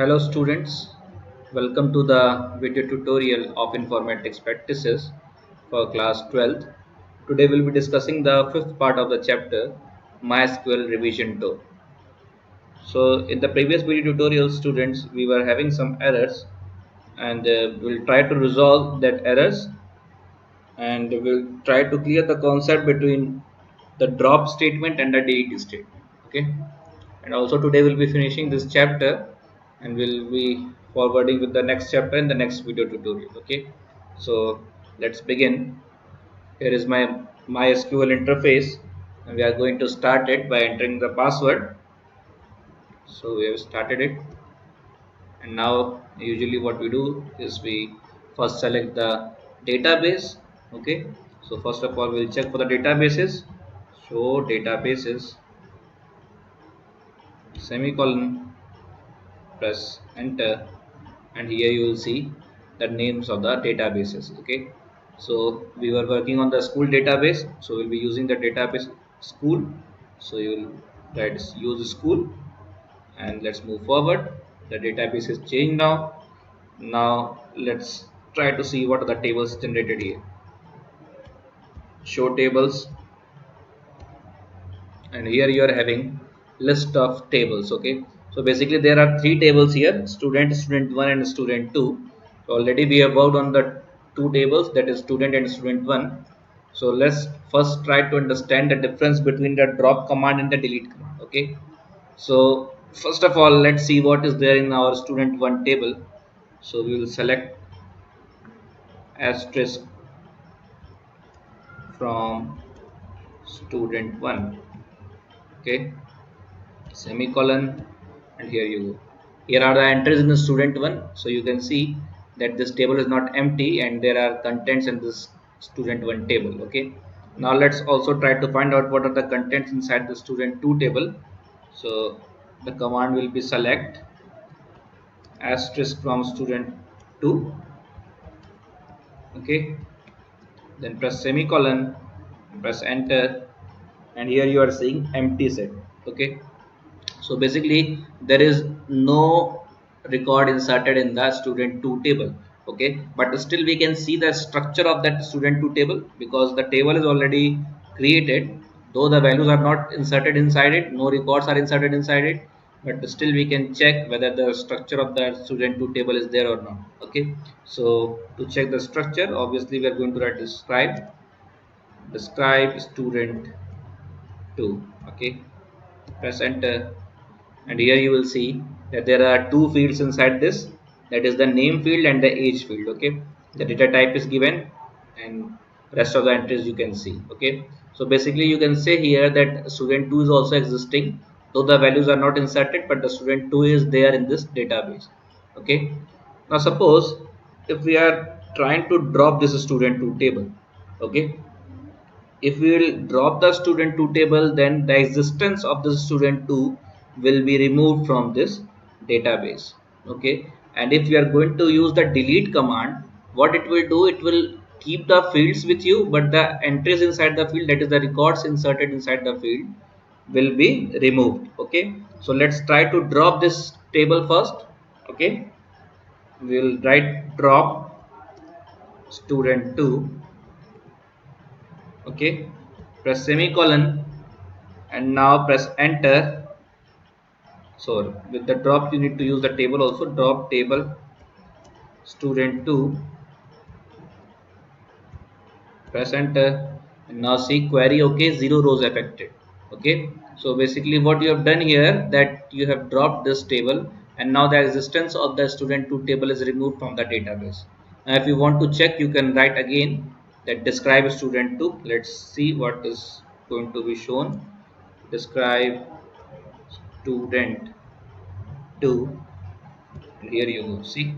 Hello students, welcome to the video tutorial of informatics practices for class 12th. Today we'll be discussing the fifth part of the chapter MySQL revision 2. So in the previous video tutorial students we were having some errors and we'll try to resolve that errors and we'll try to clear the concept between the drop statement and the delete statement. Okay, and also today we'll be finishing this chapter and we'll be forwarding with the next chapter in the next video tutorial. Okay, so let's begin. Here is my MySQL interface and we are going to start it by entering the password. So we have started it, and now usually what we do is we first select the database. Okay, so first of all we'll check for the databases. Show databases, semicolon, press enter, and here you will see the names of the databases. Okay, so we were working on the school database, so we'll be using the database school. So you will write use school, and let's move forward. The database is changed now. Now let's try to see what are the tables generated here. Show tables, and here you are having list of tables. Okay, so basically there are three tables here: student, student 1 and student 2. So already we have worked on the two tables, that is student and student 1. So let's first try to understand the difference between the drop command and the delete command. Okay, so first of all let's see what is there in our student 1 table. So we will select asterisk from student 1. Okay, semicolon, and here you go. Here are the entries in the student 1. So you can see that this table is not empty and there are contents in this student 1 table. Okay, now let's also try to find out what are the contents inside the student 2 table. So the command will be select asterisk from student 2. Okay, then press semicolon, press enter, and here you are seeing empty set. Okay, so basically there is no record inserted in the student 2 table. Okay, but still we can see the structure of that student 2 table because the table is already created, though the values are not inserted inside it, no records are inserted inside it, but still we can check whether the structure of the student 2 table is there or not. Okay, so to check the structure, obviously we are going to write describe student 2. Okay, press enter, and here you will see that there are two fields inside this, that is the name field and the age field. Okay, the data type is given and rest of the entries you can see. Okay, so basically you can say here that student 2 is also existing, though the values are not inserted, but the student 2 is there in this database. Okay, now suppose if we are trying to drop this student 2 table. Okay, if we will drop the student 2 table, then the existence of the student 2 will be removed from this database. Okay, and if you are going to use the delete command, what it will do, it will keep the fields with you, but the entries inside the field, that is the records inserted inside the field, will be removed. Okay, so let's try to drop this table first. Okay, we will write drop student 2. Okay, press semicolon, and now press enter. So with the drop you need to use the table also, drop table student 2, press enter, and now see query. Okay, 0 rows affected. Okay, so basically what you have done here, that you have dropped this table and now the existence of the student 2 table is removed from the database. Now if you want to check, you can write again that describe student 2. Let's see what is going to be shown. Describe student 2, and here you go. See,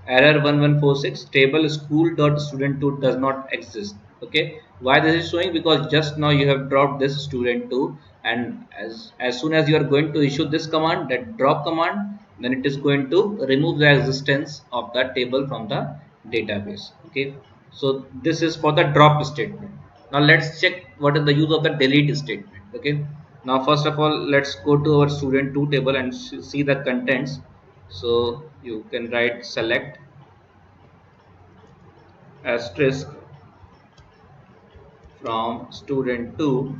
error 1146, table school dot student 2 does not exist. Okay, why this is showing? Because just now you have dropped this student 2, and as soon as you are going to issue this command, that drop command, then it is going to remove the existence of that table from the database. Okay, so this is for the drop statement. Now let's check what is the use of the delete statement. Okay, now first of all let's go to our student 2 table and see the contents. So you can write select asterisk from student 2,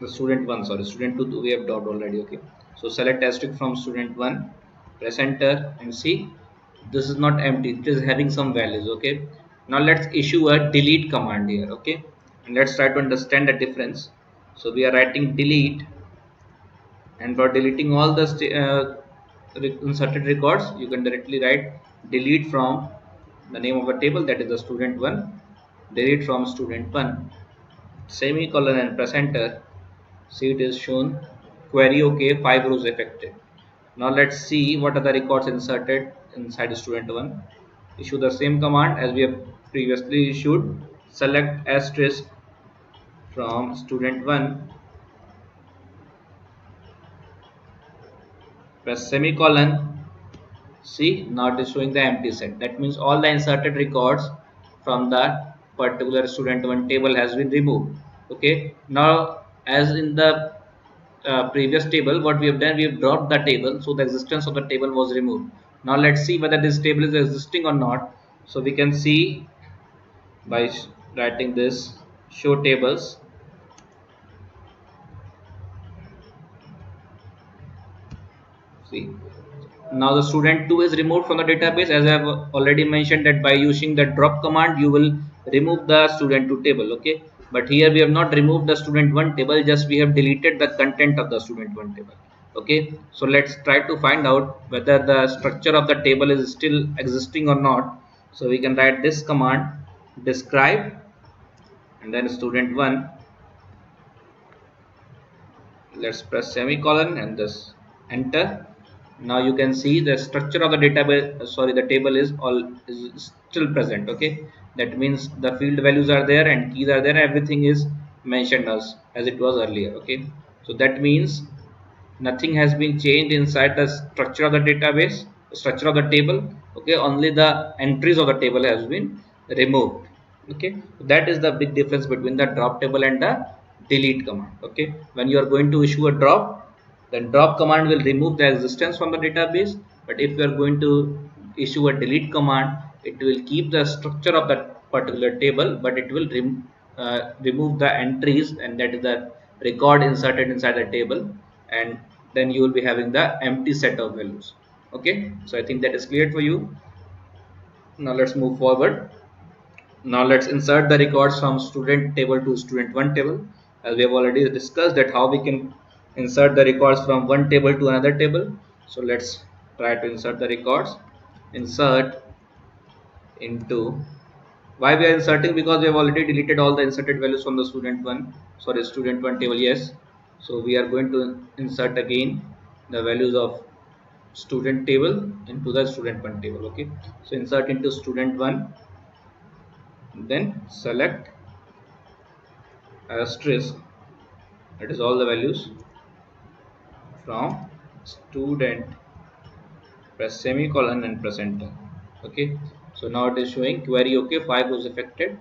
the student 1, sorry, student 2 we have dot already. Okay, so select asterisk from student 1, press enter, and see this is not empty, it is having some values. Okay, now let's issue a delete command here. Okay, and let's try to understand the difference. So we are writing delete, and for deleting all the inserted records, you can directly write delete from the name of a table, that is the student 1, delete from student 1, semicolon, and press enter. See, it is shown query okay, 5 rows affected. Now let's see what are the records inserted inside student 1. Issue the same command as we have previously issued, select asterisk from student 1, press semicolon. See, now it is showing the empty set. That means all the inserted records from the particular student 1 table has been removed. Okay. Now, as in the previous table, what we have done, we have dropped the table, so the existence of the table was removed. Now let's see whether this table is existing or not. So we can see by writing this show tables. See, now the student 2 is removed from the database, as I have already mentioned that by using the drop command you will remove the student 2 table. Okay, but here we have not removed the student 1 table, just we have deleted the content of the student 1 table. Okay, so let's try to find out whether the structure of the table is still existing or not. So we can write this command, describe, and then student 1. Let's press semicolon and this enter. Now you can see the structure of the database, sorry, the table is still present. Okay, that means the field values are there and keys are there, everything is mentioned as it was earlier. Okay, so that means nothing has been changed inside the structure of the database, structure of the table. Okay, only the entries of the table has been removed. Okay, that is the big difference between the drop table and the delete command. Okay, when you are going to issue a drop, then drop command will remove the existence from the database, but if you are going to issue a delete command, it will keep the structure of that particular table, but it will remove the entries, and that is the record inserted inside the table, and then you will be having the empty set of values. Okay, so I think that is clear for you. Now let's move forward. Now let's insert the records from student table to student 1 table, as we have already discussed that how we can insert the records from one table to another table. So let's try to insert the records. Insert into, why we are inserting, because we have already deleted all the inserted values from the student 1, sorry, student 1 table. Yes, so we are going to insert again the values of student table into the student 1 table. Okay, so insert into student 1, then select asterisk, that is all the values from student, press semicolon and press enter. Okay, so now it is showing query okay, 5 was affected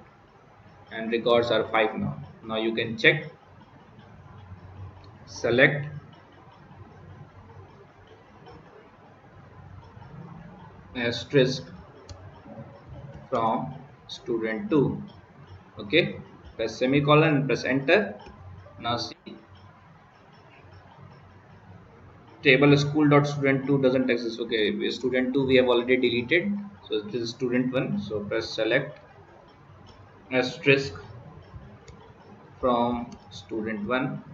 and records are 5 now. Now you can check, select asterisk from student 2. Okay, press semicolon and press enter. Now see, table school dot student 2 doesn't exist. Okay, student 2 we have already deleted, so this is student 1. So press select asterisk from student 1.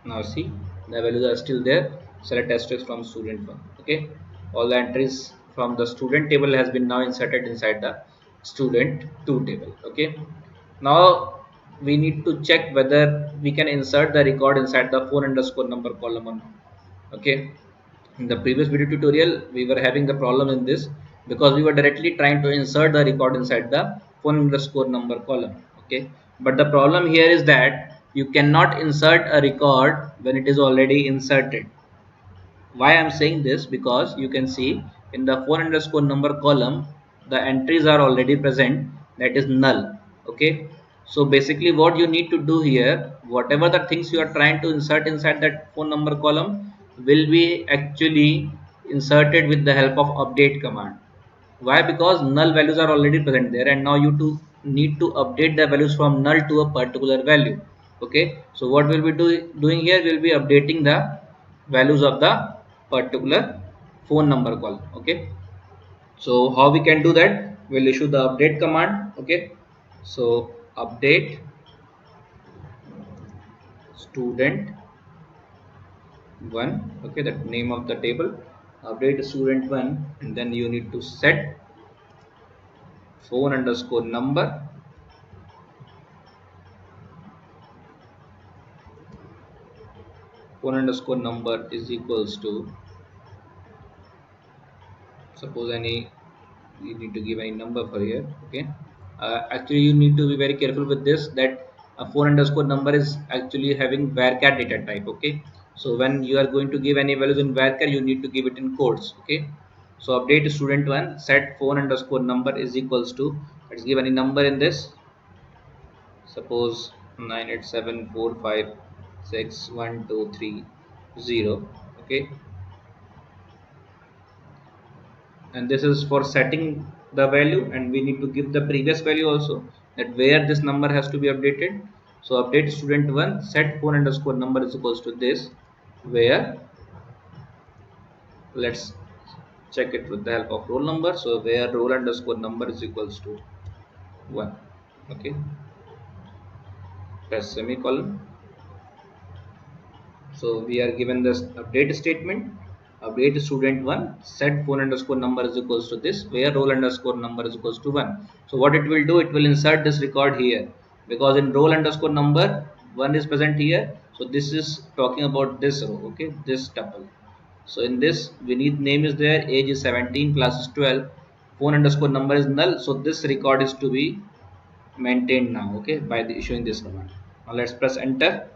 Now see, the values are still there. Select asterisk from student 1. Okay, all the entries from the student table has been now inserted inside the student 2 table. Okay, now we need to check whether we can insert the record inside the phone underscore number column or not. Okay, in the previous video tutorial we were having the problem in this, because we were directly trying to insert the record inside the phone underscore number column. Okay, but the problem here is that you cannot insert a record when it is already inserted. Why I'm saying this, because you can see in the phone underscore number column the entries are already present, that is null. Okay, So basically what you need to do here, whatever the things you are trying to insert inside that phone number column will be actually inserted with the help of update command. Why? Because null values are already present there, and now you need to update the values from null to a particular value. Okay, so what we'll be doing here, we'll be updating the values of the particular phone number column. Okay, so how we can do that? We'll issue the update command. Okay, so update student 1. Okay, that name of the table, update student 1, and then you need to set phone underscore number. Phone underscore number is equals to, suppose any, you need to give any number for here. Okay, actually you need to be very careful with this, that a phone underscore number is actually having varchar data type. Okay, so when you are going to give any values in varchar, you need to give it in quotes. Okay, so update student 1, set phone underscore number is equals to, let's give any number in this, suppose 987456123 okay, and this is for setting the value, and we need to give the previous value also, that where this number has to be updated. So update student 1, set phone underscore number is equals to this, where, let's check it with the help of roll number. So where roll underscore number is equals to 1. Okay, press semicolon. So we are given this update statement, update student 1, set phone underscore number is equals to this, where roll underscore number is equals to 1. So what it will do, it will insert this record here, because in roll underscore number 1 is present here. So this is talking about this row. Okay, this tuple. So in this, we need name is there, age is 17, class is 12, phone underscore number is null. So this record is to be maintained now. Okay, by the issuing this command. Now let's press enter.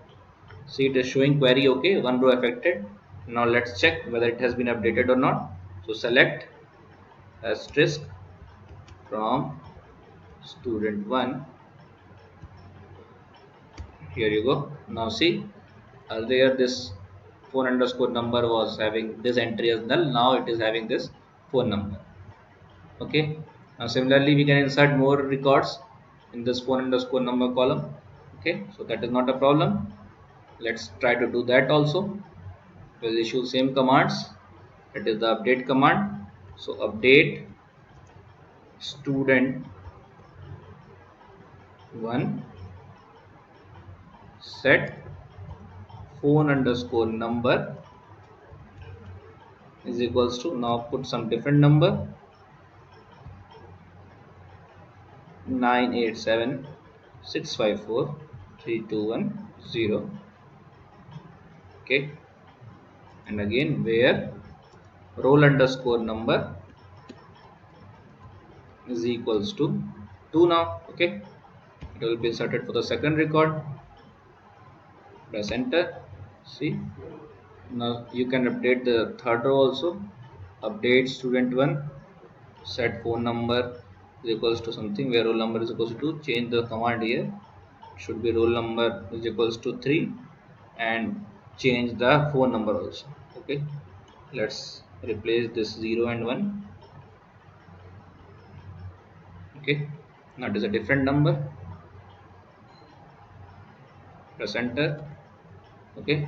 See, it is showing query. Okay, one row affected. Now let's check whether it has been updated or not. So select asterisk from student 1. Here you go. Now see, earlier this phone underscore number was having this entry as null. Now it is having this phone number. Okay, now similarly we can insert more records in this phone underscore number column. Okay, so that is not a problem. Let's try to do that also. We'll issue same commands, it is the update command. So update student 1, set phone underscore number is equals to, now put some different number, 98765432110. Okay, and again where roll underscore number is equals to 2 now. Okay, it will be inserted for the second record. Press enter. See, now you can update the third row also. Update student 1, set phone number is equals to something, where roll number is equals to 2. Change the command here, it should be roll number is equals to 3, and change the phone number also. Okay, let's replace this 0 and 1. Okay, now it is a different number. Press enter. Okay,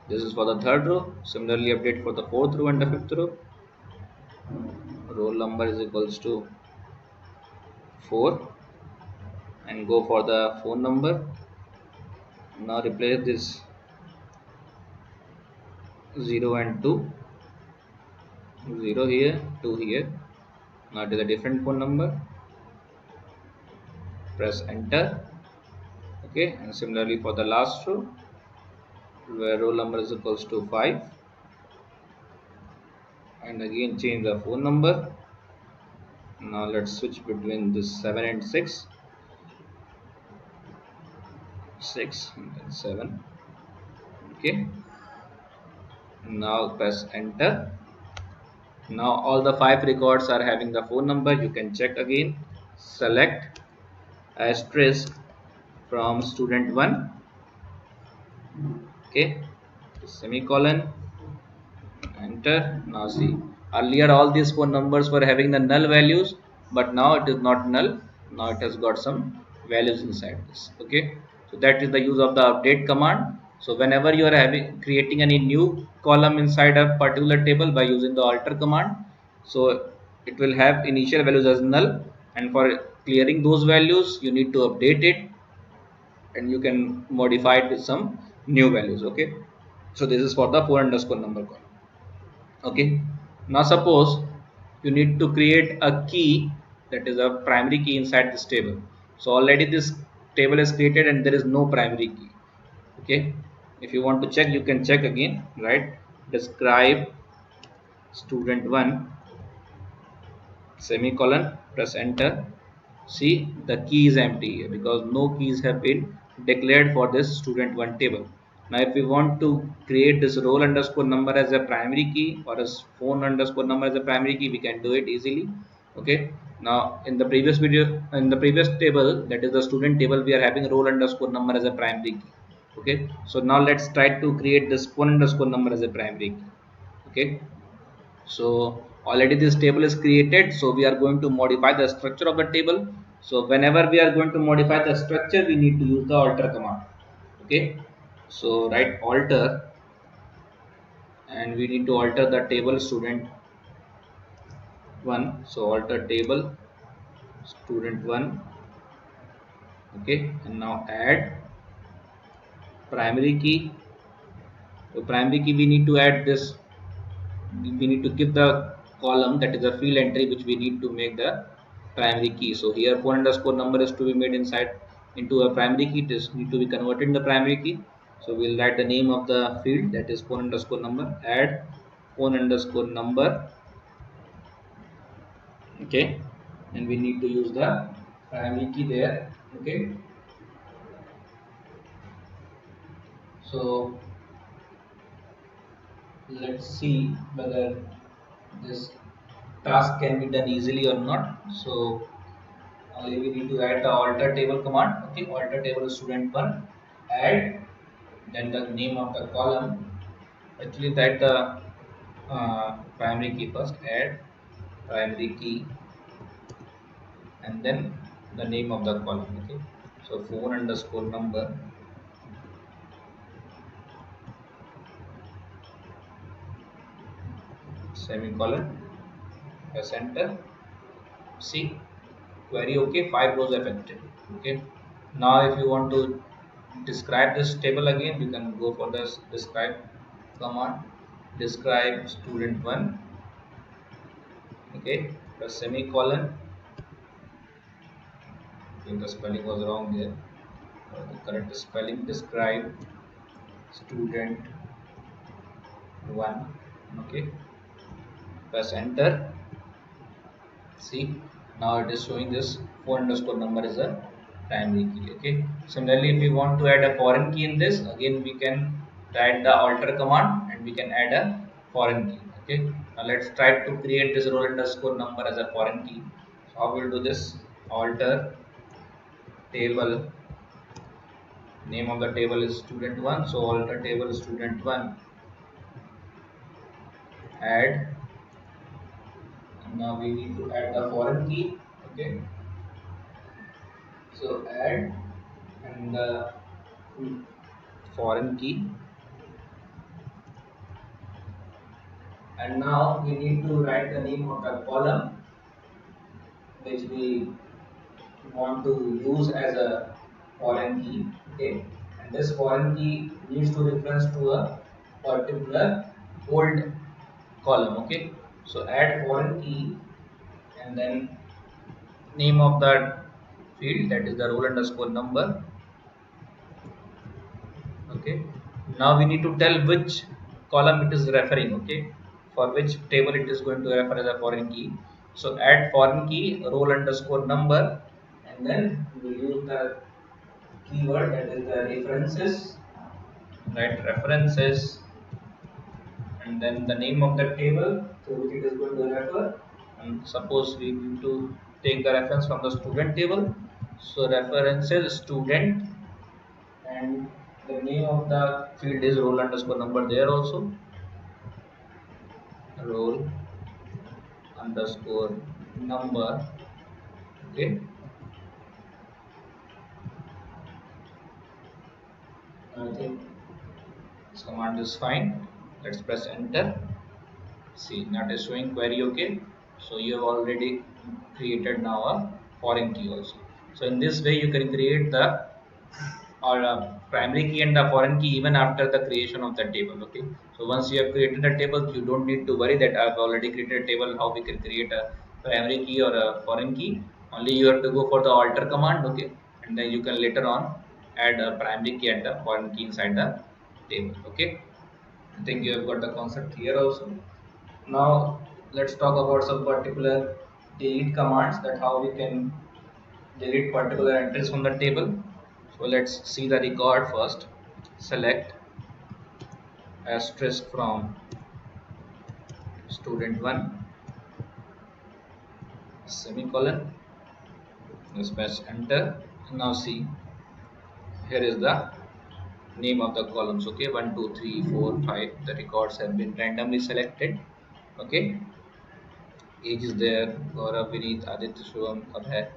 this is for the third row. Similarly update for the fourth row and the fifth row. Roll number is equals to 4, and go for the phone number. Now replace this 0 and 2, 0 here, 2 here. Now it is a different phone number. Press enter. Okay, and similarly for the last row, where roll number is equals to 5, and again change the phone number. Now let's switch between this 7 and 6, 6 and then 7. Okay, now press enter. Now all the 5 records are having the phone number. You can check again. Select asterisk from student 1, okay, semicolon, enter. Now see, earlier all these phone numbers were having the null values, but now it is not null. Now it has got some values inside this, okay. So that is the use of the update command. So whenever you are having creating any new column inside a particular table by using the alter command, so it will have initial values as null, and for clearing those values you need to update it, and you can modify it with some new values, okay. So this is for the 4 underscore number column, okay. Now suppose you need to create a key, that is a primary key inside this table. So already this table is created and there is no primary key, okay. If you want to check, you can check again, right? Describe student 1, semicolon, press enter. See, the key is empty here because no keys have been declared for this student 1 table. Now if we want to create this roll underscore number as a primary key or a phone underscore number as a primary key, we can do it easily, okay. Now in the previous video, in the previous table, that is the student table, we are having roll underscore number as a primary key, okay. So now let's try to create this phone underscore number as a primary key, okay. So already this table is created, so we are going to modify the structure of the table. So whenever we are going to modify the structure, we need to use the alter command, okay. So write alter, and we need to alter the table student 1. So alter table student 1, okay, and now add primary key. So primary key, we need to add this, we need to give the column, that is a field entry which we need to make the primary key. So here phone underscore number is to be made inside into a primary key. It is need to be converted in the primary key. So we'll write the name of the field, that is phone underscore number, add phone underscore number, okay, and we need to use the primary key there, okay. So let's see whether this task can be done easily or not. So only we need to add the alter table command, okay. Alter table student 1, add, then the name of the column, actually that the primary key first, add primary key, and then the name of the column, okay. So phone underscore number, semicolon, press enter. See, query okay, 5 rows affected, okay. Now if you want to describe this table again, you can go for this describe command, describe student 1, okay, press semicolon. If the spelling was wrong there, the correct spelling, describe student 1, okay, press enter. See, now it is showing this phone underscore number is a primary key, okay. Similarly, if we want to add a foreign key in this, again we can write the alter command and we can add a foreign key, okay. Now let's try to create this roll underscore number as a foreign key. So how we'll do this? Alter table, name of the table is student 1, so alter table student 1, add, and now we need to add the foreign key, okay. So add, and the foreign key, and now we need to write the name of the column which we want to use as a foreign key, okay. And this foreign key needs to reference to a particular old column, okay. So add foreign key, and then name of that field, that is the roll underscore number, okay. Now we need to tell which column it is referring, okay, for which table it is going to refer as a foreign key. So add foreign key roll underscore number, and then we will use the keyword, that is the references, right? References, and then the name of the table to which it is going to refer. And suppose we need to take the reference from the student table, so references student, and the name of the field is roll underscore number there also, roll underscore number. Okay, I think this command is fine. Let's press enter. See, not is showing query. Okay, so you have already created now a foreign key also. So in this way you can create the or primary key and the foreign key even after the creation of the table. Okay, so once you have created a table, you don't need to worry that I've already created a table, how we can create a primary key or a foreign key. Only you have to go for the alter command. Okay, and then you can later on add a primary key and a foreign key inside the table. Okay, I think you have got the concept here also. Now let's talk about some particular delete commands, that how we can delete particular entries from the table. So let's see the record first. Select asterisk from student 1 semicolon. Let's press enter. Now see, here is the name of the columns. Okay, 1 2 3 4 5, the records have been randomly selected. Okay, age is there, Gaurav, Vineet, Aditya, Shubham, Abhay.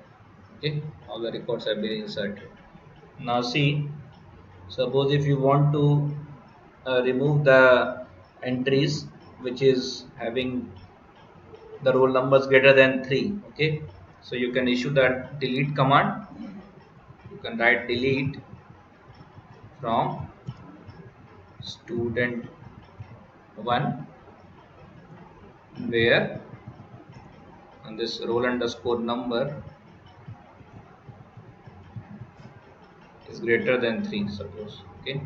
Okay, all the records have been inserted. Now see, suppose if you want to remove the entries which is having the roll numbers greater than 3. Okay, so you can issue that delete command. You can write delete from student 1 where, and this roll underscore number is greater than 3, suppose. Okay,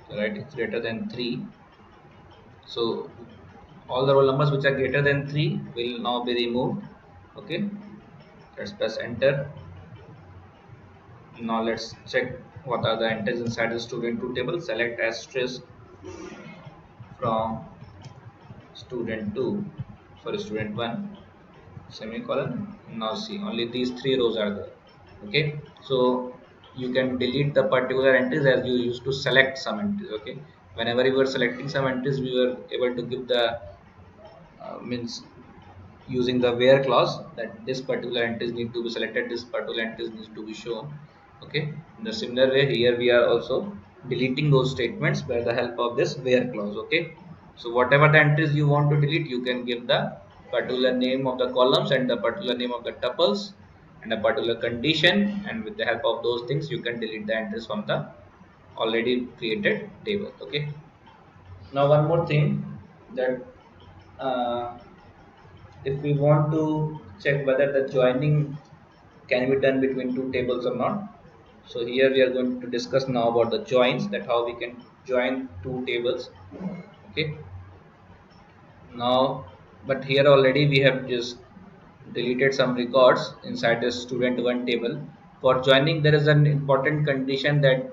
so write it's greater than 3. So all the roll numbers which are greater than 3 will now be removed. Okay, let's press enter. Now let's check what are the entries inside the student 2 table. Select asterisk from student 2, sorry, student 1 semicolon. Now see, only these 3 rows are there. Okay, so you can delete the particular entries as you used to select some entries. Okay, whenever you were selecting some entries, we were able to give the means using the where clause that this particular entries need to be selected, this particular entries needs to be shown. Okay, in the similar way here we are also deleting those statements by the help of this where clause. Okay, so whatever the entries you want to delete, you can give the particular name of the columns and the particular name of the tuples and a particular condition, and with the help of those things you can delete the entries from the already created table. Okay, now one more thing, that uh, if we want to check whether the joining can be done between two tables or not. So here we are going to discuss now about the joins, that how we can join two tables. Okay, now but here already we have just deleted some records inside the student 1 table. For joining there is an important condition that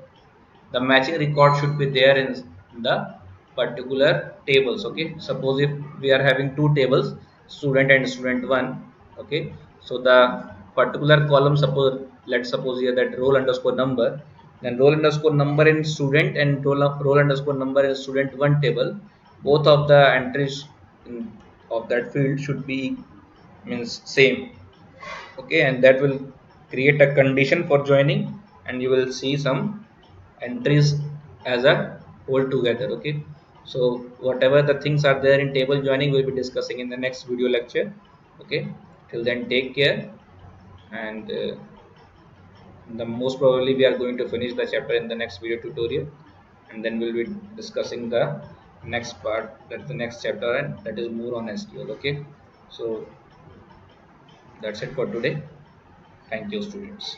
the matching record should be there in the particular tables. Okay, suppose if we are having two tables, student and student 1. Okay, so the particular column, suppose let's suppose here that roll underscore number, then roll underscore number in student and roll underscore number in student 1 table, both of the entries of that field should be means same. Okay, and that will create a condition for joining, and you will see some entries as a whole together. Okay, so whatever the things are there in table joining we'll be discussing in the next video lecture. Okay, till then take care, and the most probably we are going to finish the chapter in the next video tutorial, and then we'll be discussing the next part, that's the next chapter, and that is more on SQL. Okay, so that's it for today. Thank you, students.